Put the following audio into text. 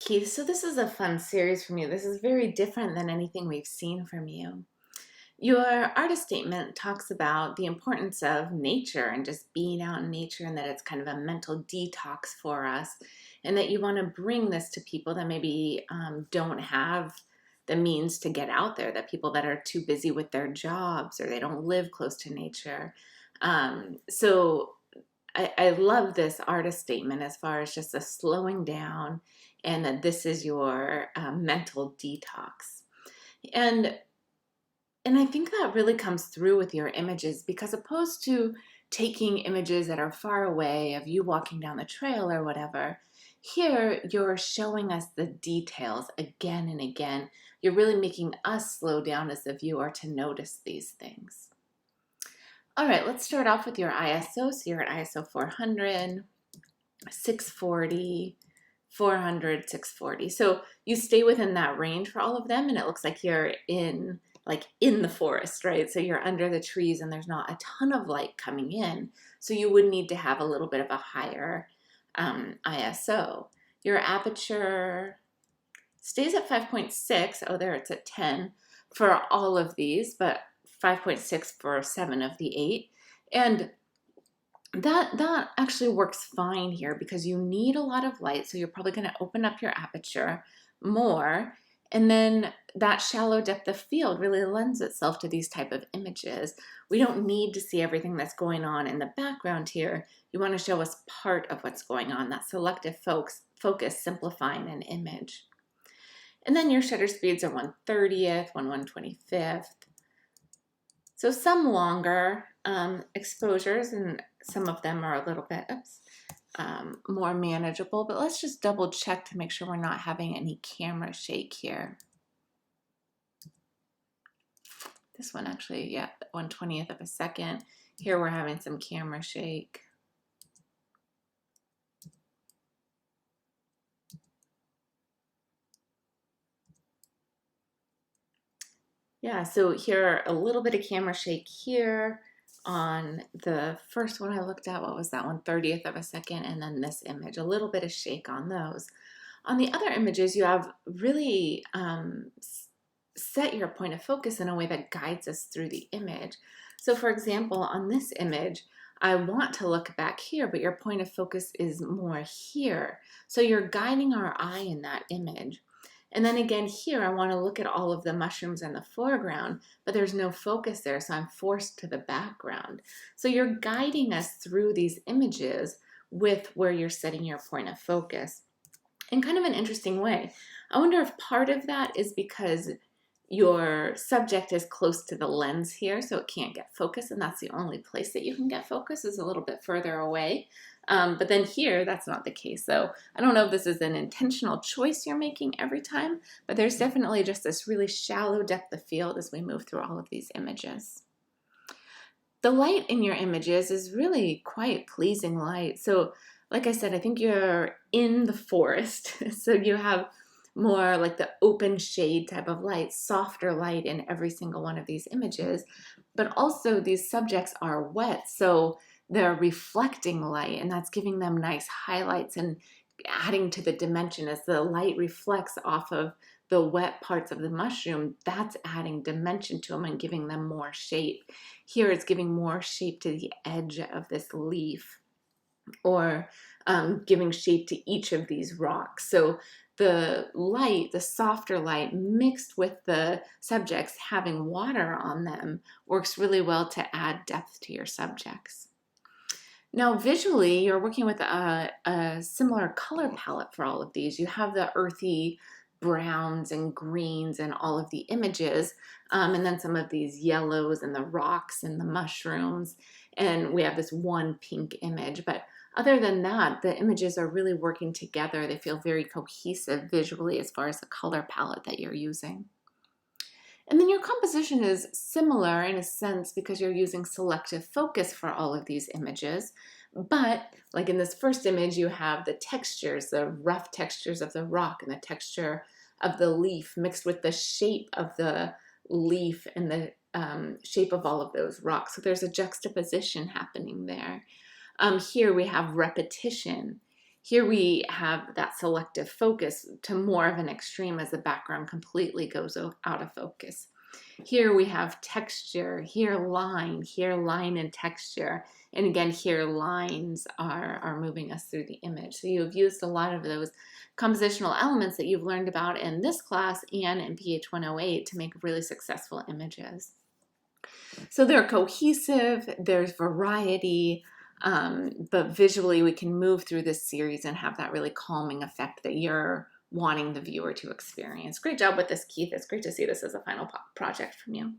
Keith, so this is a fun series from you. This is very different than anything we've seen from you. Your artist statement talks about the importance of nature and just being out in nature, and that it's kind of a mental detox for us, and that you want to bring this to people that maybe don't have the means to get out there, that people that are too busy with their jobs or they don't live close to nature. So I love this artist statement as far as just a slowing down, and that this is your mental detox. And and I think that really comes through with your images, because opposed to taking images that are far away of you walking down the trail or whatever, here you're showing us the details again and again. You're really making us slow down as the viewer to notice these things. All right, let's start off with your ISO. So you're at ISO 400, 640, 400, 640. So you stay within that range for all of them, and it looks like you're in the forest, right? So you're under the trees and there's not a ton of light coming in. So you would need to have a little bit of a higher ISO. Your aperture stays at 5.6. Oh, there it's at 10 for all of these, but 5.6 for 7 of the 8. And that actually works fine here because you need a lot of light, so you're probably going to open up your aperture more, and then that shallow depth of field really lends itself to these type of images. We don't need to see everything that's going on in the background here. You want to show us part of what's going on, that selective focus simplifying an image. And then your shutter speeds are 1/30th, 1/125th. So some longer exposures, and some of them are a little bit more manageable, but let's just double check to make sure we're not having any camera shake here. This one actually, yeah, 1/20th of a second. Here we're having some camera shake. Yeah, so here a little bit of camera shake here on the first one I looked at. What was that, 1/30th of a second? And then this image, a little bit of shake on those. On the other images, you have really set your point of focus in a way that guides us through the image. So for example, on this image, I want to look back here, but your point of focus is more here. So you're guiding our eye in that image. And then again here, I want to look at all of the mushrooms in the foreground, but there's no focus there, so I'm forced to the background. So you're guiding us through these images with where you're setting your point of focus in kind of an interesting way. I wonder if part of that is because your subject is close to the lens here, so it can't get focus, and that's the only place that you can get focus is a little bit further away. But then here, that's not the case. So I don't know if this is an intentional choice you're making every time, but there's definitely just this really shallow depth of field as we move through all of these images. The light in your images is really quite pleasing light. So like I said, I think you're in the forest. So you have more like the open shade type of light, softer light in every single one of these images. But also these subjects are wet, so they're reflecting light, and that's giving them nice highlights and adding to the dimension as the light reflects off of the wet parts of the mushroom. That's adding dimension to them and giving them more shape. Here it's giving more shape to the edge of this leaf, or giving shape to each of these rocks. So the light, the softer light mixed with the subjects having water on them works really well to add depth to your subjects. Now visually, you're working with a similar color palette for all of these. You have the earthy browns and greens in all of the images, and then some of these yellows and the rocks and the mushrooms, and we have this one pink image. But other than that, the images are really working together. They feel very cohesive visually as far as the color palette that you're using. And then your composition is similar in a sense because you're using selective focus for all of these images. But like in this first image, you have the textures, the rough textures of the rock and the texture of the leaf mixed with the shape of the leaf and the shape of all of those rocks. So there's a juxtaposition happening there. Here we have repetition. Here we have that selective focus to more of an extreme as the background completely goes out of focus. Here we have texture, here line and texture. And again, here lines are moving us through the image. So you've used a lot of those compositional elements that you've learned about in this class and in PH 108 to make really successful images. So they're cohesive, there's variety, but visually we can move through this series and have that really calming effect that you're wanting the viewer to experience. Great job with this, Keith. It's great to see this as a final project from you.